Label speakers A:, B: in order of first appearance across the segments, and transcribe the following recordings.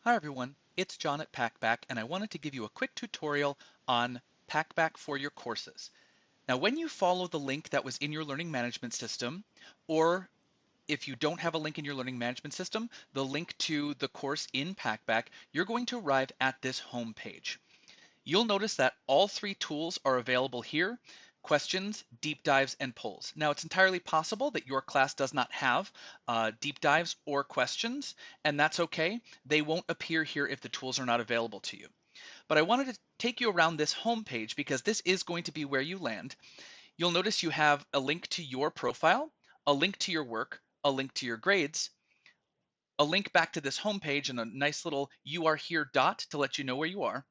A: Hi everyone, it's John at Packback, and I wanted to give you a quick tutorial on Packback for your courses. Now, when you follow the link that was in your learning management system, or if you don't have a link in your learning management system, the link to the course in Packback, you're going to arrive at this home page. You'll notice that all three tools are available here: questions, deep dives, and polls. Now, it's entirely possible that your class does not have deep dives or questions, and that's okay. They won't appear here if the tools are not available to you. But I wanted to take you around this home page because this is going to be where you land. You'll notice you have a link to your profile, a link to your work, a link to your grades, a link back to this home page, and a nice little "you are here" dot to let you know where you are.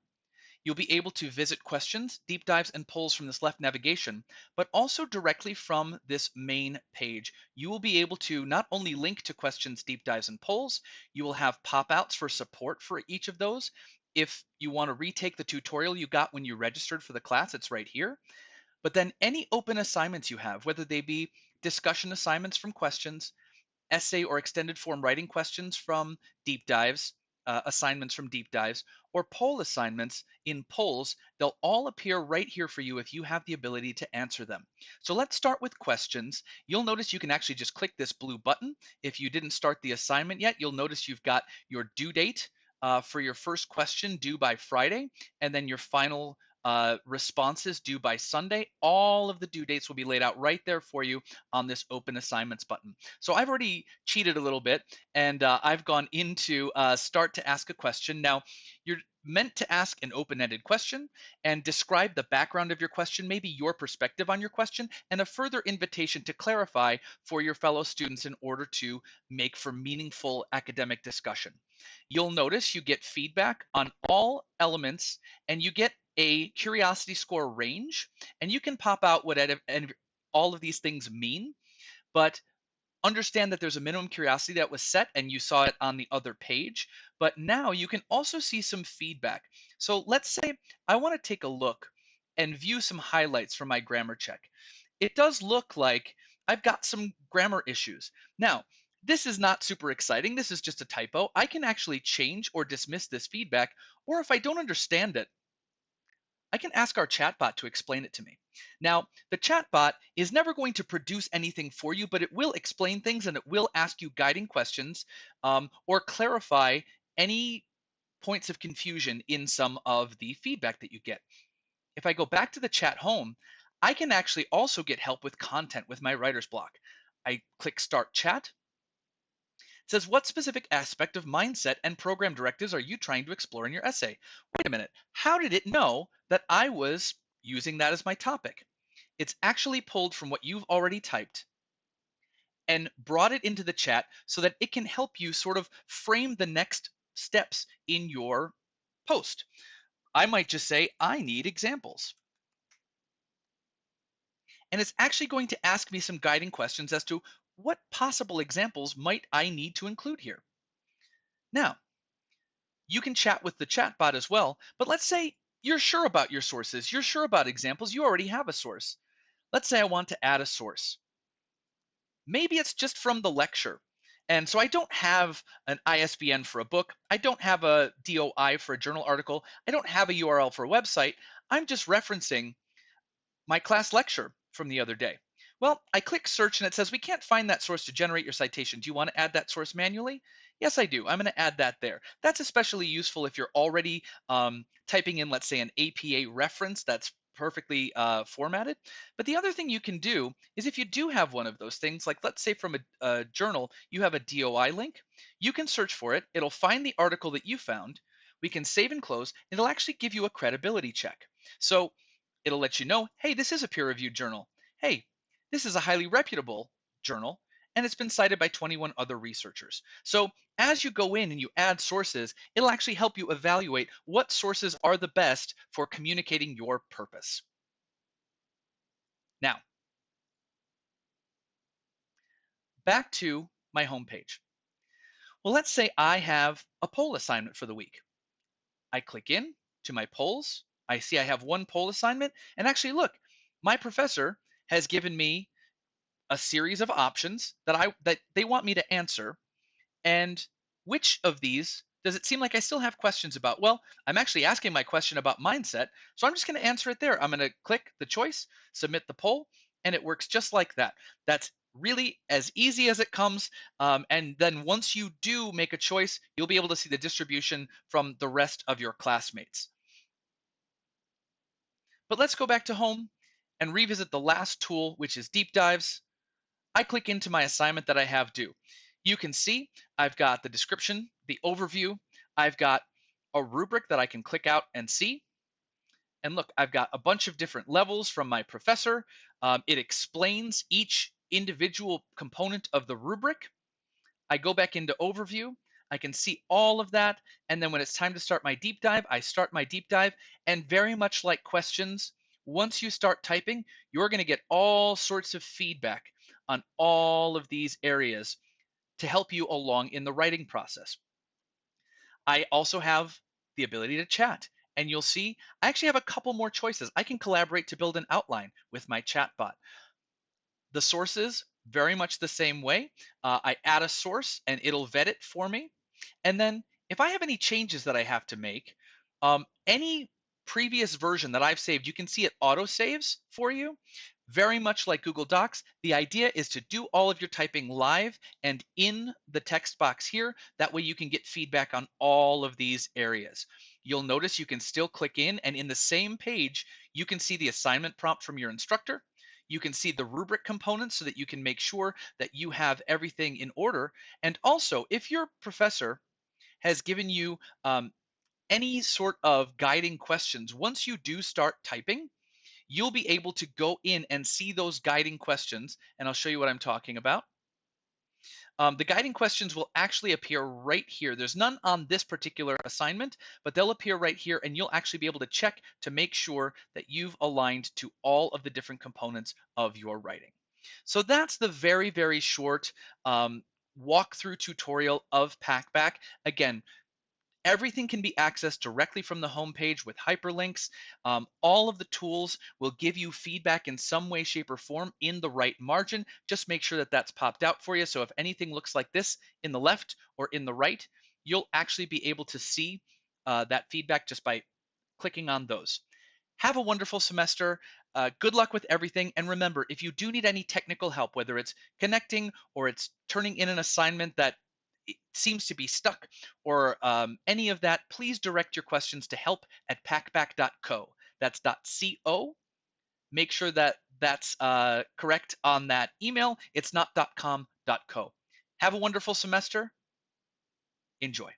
A: You'll be able to visit questions, deep dives, and polls from this left navigation, but also directly from this main page. You will be able to not only link to questions, deep dives, and polls, you will have pop-outs for support for each of those. If you want to retake the tutorial you got when you registered for the class, it's right here. But then any open assignments you have, whether they be discussion assignments from questions, essay or extended form writing questions from deep dives, assignments from deep dives, or poll assignments in polls, they'll all appear right here for you if you have the ability to answer them. So let's start with questions. You'll notice you can actually just click this blue button. If you didn't start the assignment yet, you'll notice you've got your due date for your first question due by Friday, and then your final responses due by Sunday. All of the due dates will be laid out right there for you on this open assignments button. So I've already cheated a little bit, and I've gone into start to ask a question. Now, you're meant to ask an open-ended question and describe the background of your question, maybe your perspective on your question, and a further invitation to clarify for your fellow students in order to make for meaningful academic discussion. You'll notice you get feedback on all elements, and you get a curiosity score range, and you can pop out what all of these things mean, but understand that there's a minimum curiosity that was set, and you saw it on the other page. But now you can also see some feedback. So let's say I want to take a look and view some highlights from my grammar check. It does look like I've got some grammar issues. Now, this is not super exciting. This is just a typo. I can actually change or dismiss this feedback, or if I don't understand it, I can ask our chatbot to explain it to me. Now, the chatbot is never going to produce anything for you, but it will explain things, and it will ask you guiding questions or clarify any points of confusion in some of the feedback that you get. If I go back to the chat home, I can actually also get help with content with my writer's block. I click Start Chat. It says, what specific aspect of mindset and program directives are you trying to explore in your essay? Wait a minute, how did it know that I was using that as my topic? It's actually pulled from what you've already typed and brought it into the chat so that it can help you sort of frame the next steps in your post. I might just say, I need examples. And it's actually going to ask me some guiding questions as to what possible examples might I need to include here. Now, you can chat with the chatbot as well, but let's say you're sure about your sources, you're sure about examples, you already have a source. Let's say I want to add a source. Maybe it's just from the lecture. And so I don't have an ISBN for a book, I don't have a DOI for a journal article, I don't have a URL for a website, I'm just referencing my class lecture from the other day. Well, I click search and it says we can't find that source to generate your citation. Do you want to add that source manually? Yes, I do. I'm going to add that there. That's especially useful if you're already typing in, let's say, an APA reference that's perfectly formatted. But the other thing you can do is if you do have one of those things, like let's say from a journal, you have a DOI link, you can search for it. It'll find the article that you found. We can save and close, and it'll actually give you a credibility check. So it'll let you know, hey, this is a peer-reviewed journal. Hey, this is a highly reputable journal, and it's been cited by 21 other researchers. So as you go in and you add sources, it'll actually help you evaluate what sources are the best for communicating your purpose. Now, back to my homepage. Well, let's say I have a poll assignment for the week. I click in to my polls. I see I have one poll assignment, and actually look, my professor has given me a series of options that they want me to answer, and which of these Does it seem like I still have questions about, well, I'm actually asking my question about mindset, so I'm just going to answer it there. I'm going to click the choice, submit the poll, and it works just like that. That's really as easy as it comes. And then once you do make a choice, you'll be able to see the distribution from the rest of your classmates. But let's go back to home and revisit the last tool, which is deep dives. I click into my assignment that I have due. You can see I've got the description, the overview. I've got a rubric that I can click out and see. And look, I've got a bunch of different levels from my professor. It explains each individual component of the rubric. I go back into overview. I can see all of that. And then when it's time to start my deep dive, I start my deep dive. And very much like questions, once you start typing, you're going to get all sorts of feedback on all of these areas to help you along in the writing process. I also have the ability to chat. And you'll see I actually have a couple more choices. I can collaborate to build an outline with my chatbot. The sources, very much the same way. I add a source and it'll vet it for me. And then if I have any changes that I have to make, any previous version that I've saved, you can see it auto saves for you. Very much like Google Docs, the idea is to do all of your typing live and in the text box here. That way you can get feedback on all of these areas. You'll notice you can still click in, and in the same page, you can see the assignment prompt from your instructor. You can see the rubric components so that you can make sure that you have everything in order. And also, if your professor has given you any sort of guiding questions, once you do start typing, you'll be able to go in and see those guiding questions. And I'll show you what I'm talking about. The guiding questions will actually appear right here. There's none on this particular assignment, but they'll appear right here, and you'll actually be able to check to make sure that you've aligned to all of the different components of your writing. So that's the very, very short walkthrough tutorial of Packback. Again, everything can be accessed directly from the homepage with hyperlinks. All of the tools will give you feedback in some way, shape, or form in the right margin. Just make sure that that's popped out for you. So if anything looks like this in the left or in the right, you'll actually be able to see that feedback just by clicking on those. Have a wonderful semester. Good luck with everything. And remember, if you do need any technical help, whether it's connecting or it's turning in an assignment that it seems to be stuck or any of that, please direct your questions to help@packback.co. That's .co. Make sure that that's correct on that email. It's not .com.co. Have a wonderful semester. Enjoy.